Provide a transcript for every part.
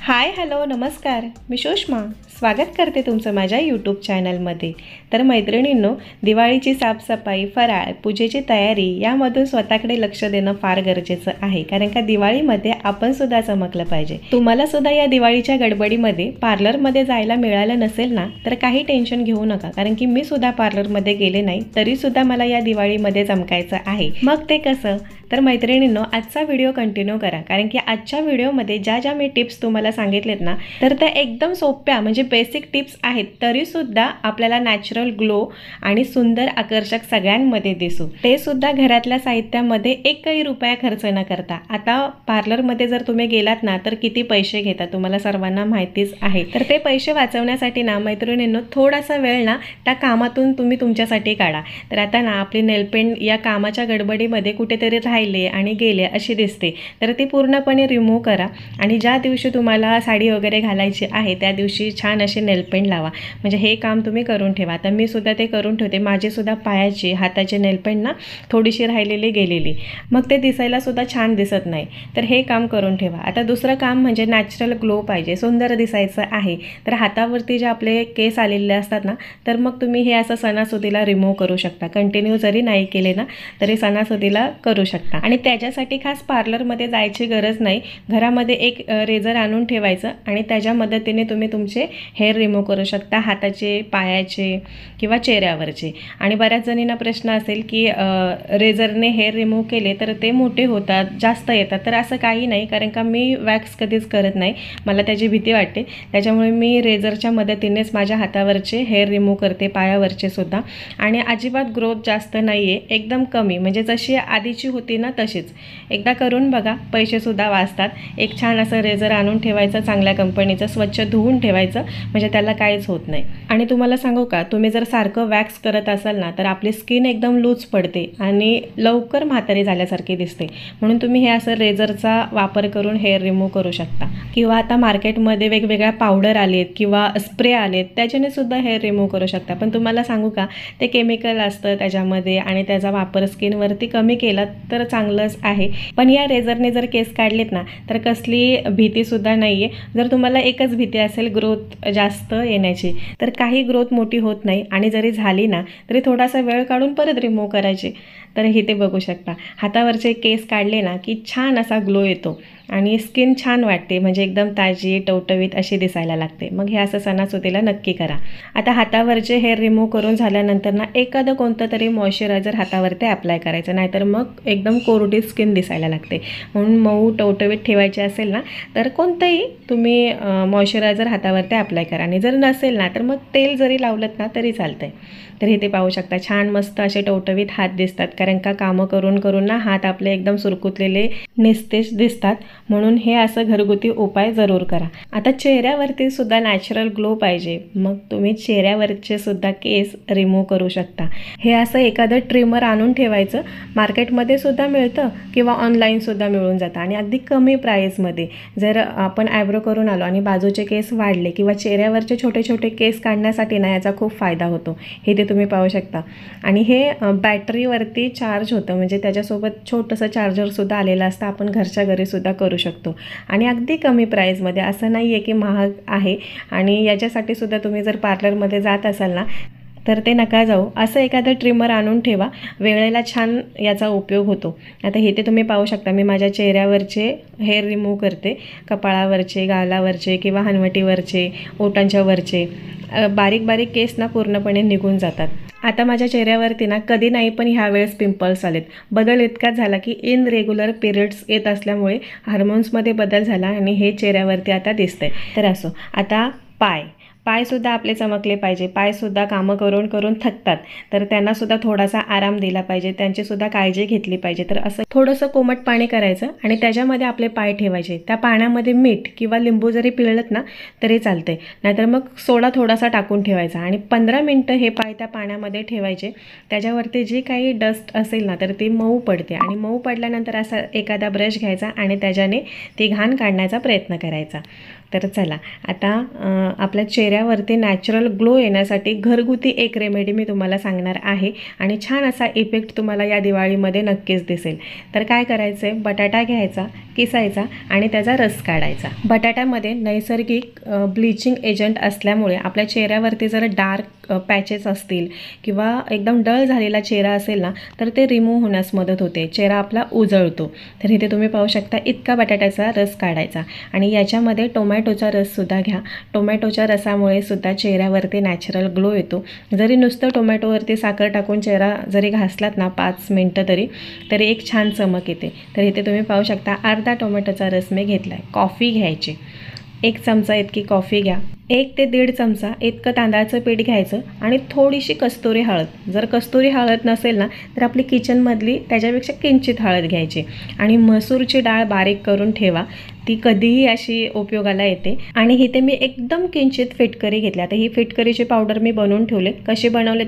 Hi hello नमस्कार, मी सुषमा स्वागत करते तुमचं माझ्या यूट्यूब चॅनलमध्ये। तर मैत्रिणींनो, दिवाळीची साफसफाई, फराळ, पूजेची तयारी यामधून स्वतःकडे लक्ष देणं फार गरजेचं आहे, कारण का दिवाळीमध्ये आपण सुद्धा चमकलं पाहिजे। तुम्हाला सुद्धा या दिवाळीच्या गडबडीमध्ये पार्लरमध्ये जायला मिळालं नसेल ना, तर काही टेन्शन घेऊ नका, कारण की मी सुद्धा पार्लरमध्ये गेले नाही तरी सुद्धा मला या दिवाळीमध्ये चमकायचं आहे। मग ते कसं? तर मैत्रिणींनो, आजचा व्हिडिओ कंटिन्यू करा, कारण की आजच्या व्हिडिओमध्ये ज्या मी टिप्स तुम्हाला सांगितलेत ना, तर त्या एकदम सोप्या म्हणजे बेसिक टिप्स आहेत, तरी सुद्धा आपल्याला नॅचरल ग्लो आणि सुंदर आकर्षक सगळ्यांमध्ये दिसू, ते सुद्धा घरातल्या साहित्यामध्ये एकही रुपया खर्च न करता। आता पार्लरमध्ये जर तुम्ही गेलात ना, तर किती पैसे घेतात तुम्हाला सर्वांना माहितीच आहे। तर ते पैसे वाचवण्यासाठी ना मैत्रिणींनो, थोडासा वेळ ना त्या कामातून तुम्ही तुमच्यासाठी काढा। तर आता ना आपली नेलपेंट या कामाच्या गडबडीमध्ये कुठेतरी राहिले आणि गेले अशी दिसते, तर ती पूर्णपणे रिमूव्ह करा आणि ज्या दिवशी तुम्हाला साडी वगैरे घालायची आहे त्या दिवशी छान अशी नेलपेंट लावा। म्हणजे हे काम तुम्ही करून ठेवा। आता मी सुद्धा ते करून ठेवते। माझी सुद्धा पायाची हाताची नेलपेंट ना थोडीशी राहिलेली गेलेली, मग ते दिसायला सुद्धा छान दिसत नाही, तर हे काम करून ठेवा। आता दुसरं काम म्हणजे नॅचरल ग्लो पाहिजे, सुंदर दिसायचं आहे, तर हातावरती जे आपले केस आलेले असतात ना, तर मग तुम्ही हे असं सणासुदीला रिमूव्ह करू शकता। कंटिन्यू जरी नाही केले ना तरी सणासुदीला करू शकता। आणि त्याच्यासाठी खास पार्लरमध्ये जायची गरज नाही, घरामध्ये एक रेझर आणून ठेवायचं आणि त्याच्या मदतीने तुम्ही तुमचे हेअर रिमूव्ह करू शकता, हाताचे, पायाचे किंवा चेहऱ्यावरचे। आणि बऱ्याच जणींना प्रश्न असेल की रेझरने हेअर रिमूव्ह केले तर ते मोठे होतात, जास्त येतात, तर असं काही नाही, कारण का मी वॅक्स कधीच करत नाही, मला त्याची भीती वाटते, त्याच्यामुळे मी रेझरच्या मदतीनेच माझ्या हातावरचे हेअर रिमूव्ह करते, पायावरचे सुद्धा। आणि अजिबात ग्रोथ जास्त नाही आहे, एकदम कमी, म्हणजे जशी आधीची होती ना तशीच। एकदा करून बघा, पैसेसुद्धा वाचतात। एक छान असं रेझर आणून ठेवायचं, चांगल्या कंपनीचं, स्वच्छ धुवून ठेवायचं, म्हणजे त्याला काहीच होत नाही। आणि तुम्हाला सांगू का, तुम्ही जर सारखं वॅक्स करत असाल ना, तर आपली स्किन एकदम लूज पडते आणि लवकर म्हातारी झाल्यासारखी दिसते, म्हणून तुम्ही हे असं रेझरचा वापर करून हेअर रिमूव्ह करू शकता। किंवा आता मार्केटमध्ये वेगवेगळ्या पावडर आलेत किंवा स्प्रे आलेत, त्याच्याने सुद्धा हेअर रिमूव्ह करू शकता, पण तुम्हाला सांगू का, ते केमिकल असतं त्याच्यामध्ये आणि त्याचा वापर स्किनवरती कमी केला तर चांगलंच आहे। पण या रेझरने जर केस काढलेत ना, तर कसली भीतीसुद्धा नाही आहे। जर तुम्हाला एकच भीती असेल ग्रोथ जास्त येण्याची, तर काही ग्रोथ मोठी होत नाही, आणि जरी झाली ना तरी थोडासा वेळ काढून परत रिमूव्ह करायचे। तर हे ते बघू शकता, हातावरचे केस काढले ना की छान असा ग्लो येतो आणि स्किन छान वाटते, म्हणजे एकदम ताजी टवटवीत अशी दिसायला लागते। मग हे असं सणासुदीला नक्की करा। आता हातावरचे हेअर रिमूव्ह करून झाल्यानंतर ना एखादं कोणतं तरी मॉइश्चरायझर हातावरती अप्लाय करायचं, नाहीतर मग एकदम कोरडी स्किन दिसायला लागते। म्हणून मऊ टवटवीत ठेवायचे असेल ना, तर कोणतंही तुम्ही मॉइश्चरायझर हातावरती अप्लाय करा, आणि जर नसेल ना तर मग तेल जरी लावलंत ना तरी चालतंय। तर हे ते पाहू शकता, छान मस्त असे टवटवीत हात दिसतात, कारण का कामं करून करून ना हात आपले एकदम सुरकुतलेले निस्तेज दिसतात, म्हणून हे असं घरगुती उपाय जरूर करा। आता चेहऱ्यावरती सुद्धा नॅचरल ग्लो पाहिजे, मग तुम्ही चेहऱ्यावरचे सुद्धा केस रिमूव्ह करू शकता। हे असं एखादं ट्रिमर आणून ठेवायचं, मार्केटमध्ये सुद्धा मिळतं किंवा ऑनलाईन सुद्धा मिळून जातं, आणि अगदी कमी प्राईसमध्ये। जर आपण आयब्रो करून आलो आणि बाजूचे केस वाढले किंवा चेहऱ्यावरचे छोटे छोटे केस काढण्यासाठी ना याचा खूप फायदा होतो, हे ते तुम्ही पाहू शकता। आणि हे बॅटरीवरती चार्ज होतं, म्हणजे त्याच्यासोबत छोटंसं चार्जरसुद्धा आलेलं असतं, आपण घरच्या घरीसुद्धा करू शकतो, आणि अगदी कमी प्राईजमध्ये। असं नाही आहे की महाग आहे, आणि याच्यासाठी सुद्धा तुम्ही जर पार्लरमध्ये जात असाल ना तर ते नका जाऊ, असं एखादं ट्रिमर आणून ठेवा, वेळेला छान याचा उपयोग होतो। आता हे ते तुम्ही पाहू शकता, मी माझ्या चेहऱ्यावरचे हेअर रिमूव्ह करते, कपाळावरचे, गालावरचे किंवा हनवटीवरचे, ओठांच्या वरचे बारीक बारीक केस ना पूर्णपणे निघून जातात। आता माझ्या चेहऱ्यावरती ना कधी नाही पण ह्यावेळेस पिंपल्स आलेत। बदल इतकाच झाला की इनरेग्युलर पिरियड्स येत असल्यामुळे हार्मोन्समध्ये बदल झाला, आणि हे चेहऱ्यावरती आता दिसतंय। तर असो, आता पायसुद्धा आपले चमकले पाहिजे, पायसुद्धा कामं करून करून थकतात, तर त्यांनासुद्धा थोडासा आराम दिला पाहिजे, त्यांचीसुद्धा काळजी घेतली पाहिजे। तर असं थोडंसं कोमट पाणी करायचं आणि त्याच्यामध्ये आपले पाय ठेवायचे, त्या पाण्यामध्ये मीठ किंवा लिंबू जरी पिळलं ना तरी चालतंय, नाहीतर मग सोडा थोडासा टाकून ठेवायचा, आणि 15 मिनटं हे पाय त्या पाण्यामध्ये ठेवायचे। त्याच्यावरती जी काही डस्ट असेल ना तर ती मऊ पडते, आणि मऊ पडल्यानंतर असा एखादा ब्रश घ्यायचा आणि त्याच्याने ती घाण काढण्याचा प्रयत्न करायचा। तर चला आता आपल्या चेहऱ्यावरती नॅचरल ग्लो येण्यासाठी घरगुती एक रेमेडी मी तुम्हाला सांगणार आहे आणि छान असा इफेक्ट तुम्हाला या दिवाळीमध्ये नक्कीच दिसेल। तर काय करायचं आहे, बटाटा घ्यायचा, किसायचा आणि त्याचा रस काढायचा। बटाट्यामध्ये नैसर्गिक ब्लीचिंग एजंट असल्यामुळे आपल्या चेहऱ्यावरती जर डार्क पॅचेस असतील किंवा एकदम डल झालेला चेहरा असेल ना तर ते रिमूव्ह होण्यास मदत होते, चेहरा आपला उजळतो। तर इथे तुम्ही पाहू शकता इतका बटाट्याचा रस काढायचा आणि याच्यामध्ये टोमॅटोचा रससुद्धा घ्या। टोमॅटोच्या रसामुळे सुद्धा चेहऱ्यावरती नॅचरल ग्लो येतो। जरी नुसतं टोमॅटोवरती साखर टाकून चेहरा जरी घासलात ना 5 मिनटं तरी एक छान चमक येते। तर इथे तुम्ही पाहू शकता अर्धा टोमॅटोचा रस मी घेतला आहे। कॉफी घ्यायची, 1 चमचा इतकी कॉफी घ्या, 1 ते 1.5 चमचा इतकं तांदळाचं पीठ घ्यायचं आणि थोडीशी कस्तुरी हळद। जर कस्तुरी हळद नसेल ना तर आपली किचनमधली त्याच्यापेक्षा किंचित हळद घ्यायची आणि मसूरची डाळ बारीक करून ठेवा, ती कधीही अशी उपयोगाला येते। आणि इथे मी एकदम किंचित फिटकरी घेतली। आता ही फिटकरीची पावडर मी बनवून ठेवले, कशी बनवले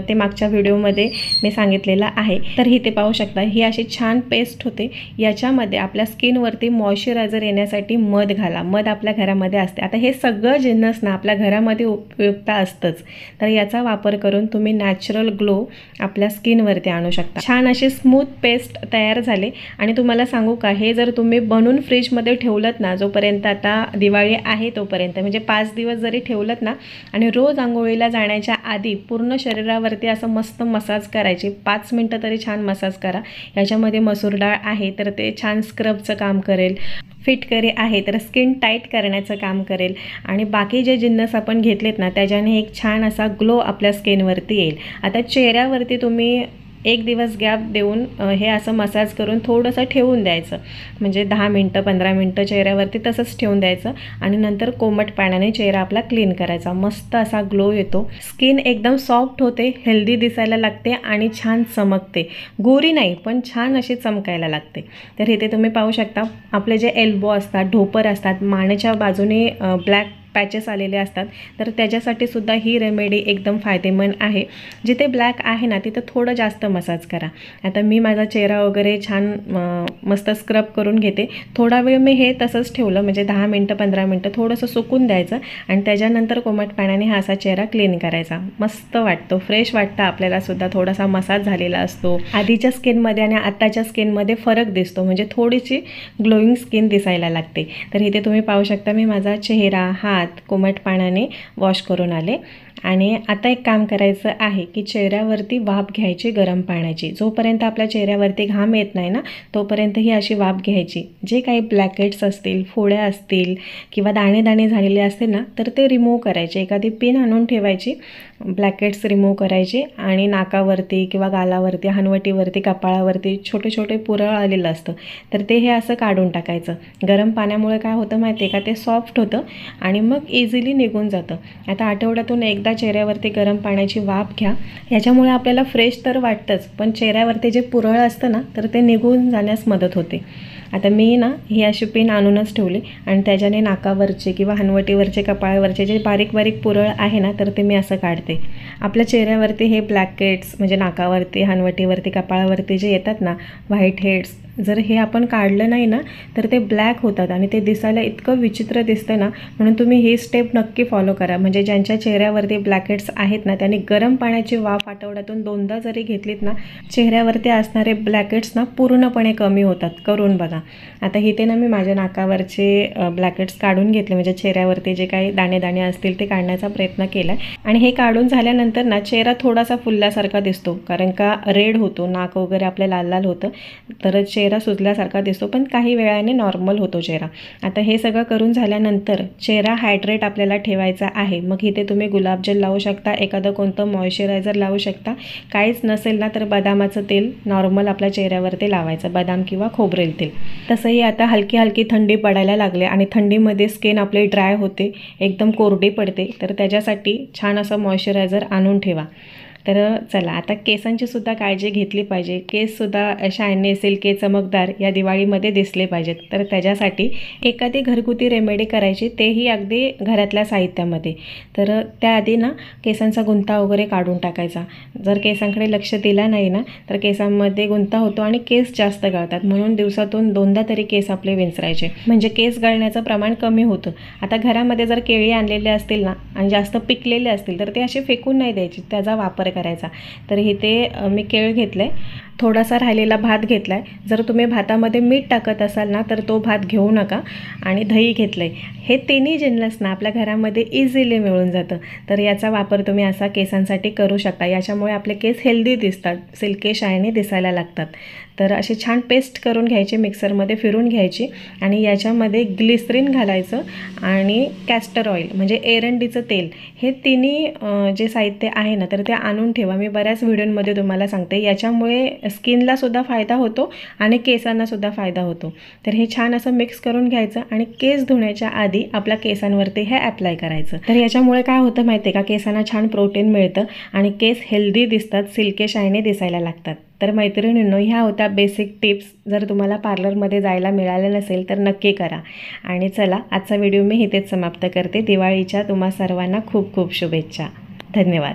ते मागच्या व्हिडिओमध्ये मी सांगितलेलं आहे। तर इथे पाहू शकता ही अशी छान पेस्ट होते। याच्यामध्ये आपल्या स्किनवरती मॉइश्चरायझर येण्यासाठी मध घाला, मध आपल्या घरामध्ये असते। आता हे सगळं जिन्नस ना आपल्या घरामध्ये उपयुक्त असतंच, तर याचा वापर करून तुम्ही नॅचरल ग्लो आपल्या स्किनवरती आणू शकता। छान अशी स्मूथ पेस्ट तयार झाले आणि तुम्हाला सांगू का, हे जर तुम्ही बनवून फ्रीजमध्ये ठेवलत ना, जोपर्यंत आता दिवाळी आहे तोपर्यंत, म्हणजे 5 दिवस जरी ठेवलत ना आणि रोज आंघोळीला जाण्याच्या आधी पूर्ण शरीरावरती असं मस्त मसाज करायची, 5 मिनटं तरी छान मसाज करा। याच्यामध्ये मसूर डाळ आहे तर ते छान स्क्रबचं काम करेल, फिटकरी आहे तर स्किन टाईट करण्याचं काम करेल आणि बाकी जे जिन्नस आपण घेतलेत ना त्याच्याने एक छान असा ग्लो आपल्या स्किनवरती येईल। आता चेहऱ्यावरती तुम्ही 1 दिवस गॅप देऊन हे असं मसाज करून थोडंसं ठेवून द्यायचं, म्हणजे 10 मिनटं 15 मिनटं चेहऱ्यावरती तसंच ठेवून द्यायचं आणि नंतर कोमट पाण्याने चेहरा आपला क्लीन करायचा। मस्त असा ग्लो येतो, स्किन एकदम सॉफ्ट होते, हेल्दी दिसायला लागते आणि छान चमकते। गोरी नाही पण छान अशी चमकायला लागते। तर इथे तुम्ही पाहू शकता आपले जे एल्बो असतात, ढोपर असतात, मानेच्या बाजूने ब्लॅक पॅचेस आलेले असतात, तर त्याच्यासाठी सुद्धा ही रेमेडी एकदम फायदेमंद आहे। जिथे ब्लॅक आहे ना तिथं थोडं जास्त मसाज करा। आता मी माझा चेहरा वगैरे छान मस्त स्क्रब करून घेते। थोडा वेळ मी हे तसंच ठेवलं, म्हणजे 10 मिनटं 15 मिनटं थोडंसं सुकून द्यायचं आणि त्याच्यानंतर कोमट पाण्याने हा असा चेहरा क्लीन करायचा। मस्त वाटतो, फ्रेश वाटतं आपल्याला सुद्धा, थोडासा मसाज झालेला असतो। आधीच्या स्किनमध्ये आणि आत्ताच्या स्किनमध्ये फरक दिसतो, म्हणजे थोडीशी ग्लोईंग स्किन दिसायला लागते। तर इथे तुम्ही पाहू शकता मी माझा चेहरा हात कोमट पाण्याने वॉश करून आले आणि आता एक काम करायचं आहे की चेहऱ्यावरती वाफ घ्यायची गरम पाण्याची। जोपर्यंत आपल्या चेहऱ्यावरती घाम येत नाही ना तोपर्यंत ही अशी वाफ घ्यायची। जे काही ब्लॅकेट्स असतील, फोड्या असतील किंवा दाणे दाणे झालेले असतील ना तर ते रिमूव्ह करायचे। एखादी पिन आणून ठेवायची, ब्लॅकेट्स रिमूव्ह करायचे आणि नाकावरती किंवा गालावरती, हनवटीवरती, कपाळावरती छोटे छोटे पुरळ आलेलं असतं तर ते हे असं काढून टाकायचं। गरम पाण्यामुळे काय होतं माहिती आहे का, ते सॉफ्ट होतं आणि मग इझिली निघून जातं। आता आठवड्यातून एकदा चेहऱ्यावरती गरम पाण्याची वाफ घ्या, याच्यामुळे आपल्याला फ्रेश तर वाटतंच पण चेहऱ्यावरती जे पुरळ असतं ना तर ते निघून जाण्यास मदत होते। आता मी ना ही अशी पिन आणूनच ठेवली आणि त्याच्याने नाकावरचे किंवा हनवटीवरचे, कपाळावरचे जे बारीक बारीक पुरळ आहे ना तर ते मी असं काढते। आपल्या चेहऱ्यावरती हे ब्लॅकेट्स म्हणजे नाकावरती, हनवटीवरती, कपाळावरती जे येतात ना व्हाईट हेड्स, जर हे आपण काढलं नाही ना तर ते ब्लॅक होतात आणि ते दिसायला इतकं विचित्र दिसतं ना, म्हणून तुम्ही ही स्टेप नक्की फॉलो करा। म्हणजे ज्यांच्या चेहऱ्यावरती ब्लॅकेट्स आहेत ना त्यांनी गरम पाण्याची वाफ आठवड्यातून 2दा जरी घेतलीत ना चेहऱ्यावरती असणारे ब्लॅकेट्स ना पूर्णपणे कमी होतात, करून बघा। आता इथे ना मी माझ्या नाकावरचे ब्लॅकेट्स काढून घेतले, म्हणजे चेहऱ्यावरती जे काही दाणे दाणे असतील ते काढण्याचा प्रयत्न केला आणि हे काढून झाल्यानंतर ना चेहरा थोडासा फुलल्यासारखा दिसतो, कारण का रेड होतो, नाक वगैरे आपलं लाल लाल होतं तर चेहरा सुजल्यासारखा दिसतो, पण काही वेळाने नॉर्मल होतो चेहरा। आता हे सगळं करून झाल्यानंतर चेहरा हायड्रेट आपल्याला ठेवायचा आहे। मग इथे तुम्ही गुलाबजल लावू शकता, एखादं कोणतं मॉइश्चरायझर लावू शकता, काहीच नसेल ना तर बदामाचं तेल नॉर्मल आपल्या चेहऱ्यावरती लावायचं, बदाम किंवा खोबरेल तेल। तसंही आता हलकी हलकी थंडी पडायला लागले आणि थंडीमध्ये स्किन आपली ड्राय होते, एकदम कोरडी पडते, तर त्याच्यासाठी छान असं मॉइश्चरायझर आणून ठेवा। तर चला, आता केसांची सुद्धा काळजी घेतली पाहिजे. केससुद्धा शायनी, सिल्की, चमकदार या दिवाळीमध्ये दिसले पाहिजेत. तर त्याच्यासाठी एखादी घरगुती रेमेडी करायची, तेही अगदी घरातल्या साहित्यामध्ये. तर त्याआधी ना केसांचा गुंता वगैरे काढून टाकायचा. जर केसांकडे लक्ष दिला नाही ना तर केसांमध्ये गुंता होतो आणि केस जास्त गळतात. म्हणून दिवसातून 2दा तरी केस आपले विंचरायचे, म्हणजे केस गळण्याचं प्रमाण कमी होतं. आता घरामध्ये जर केळी आणलेले असतील ना आणि जास्त पिकलेले असतील तर ते असे फेकून नाही द्यायचे, त्याचा वापर करायचा. तर इथे मी केळ घेतलं आहे, थोडासा राहिलेला भात घेतला आहे. जर तुम्ही भातामध्ये मीठ टाकत असाल ना तर तो भात घेऊ नका. आणि दही घेतलं आहे. हे तिन्ही जिन्नस ना आपल्या घरामध्ये इझिली मिळून जातं. तर याचा वापर तुम्ही असा केसांसाठी करू शकता. याच्यामुळे आपले केस हेल्दी दिसतात, सिल्की शायनी दिसायला लागतात. तर अशी छान पेस्ट करून घ्यायची, मिक्सरमध्ये फिरून घ्यायची आणि याच्यामध्ये ग्लिसरीन घालायचं आणि कॅस्टर ऑइल म्हणजे एरंडीचं तेल, हे तिन्ही जे साहित्य आहे ना तर ते आणून ठेवा. मी बऱ्याच व्हिडिओमध्ये तुम्हाला सांगते. याच्यामुळे स्किनला सुद्धा फायदा होतो आणि केसांना सुद्धा फायदा होतो. तर हे छान असं मिक्स करून घ्यायचं आणि केस धुण्याच्या आधी आपल्या केसांवरती हे अप्लाय करायचं. तर याच्यामुळे काय होतं माहिती आहे का, केसांना छान प्रोटीन मिळतं आणि केस हेल्दी दिसतात, सिल्की शायनी दिसायला लागतात. तर मैत्रिणींनो, ह्या होत्या बेसिक टिप्स. जर तुम्हाला पार्लरमध्ये जायला मिळालं नसेल तर नक्की करा. आणि चला, आजचा व्हिडिओ मी इथेच समाप्त करते. दिवाळीच्या तुम्हा सर्वांना खूप खूप शुभेच्छा. धन्यवाद.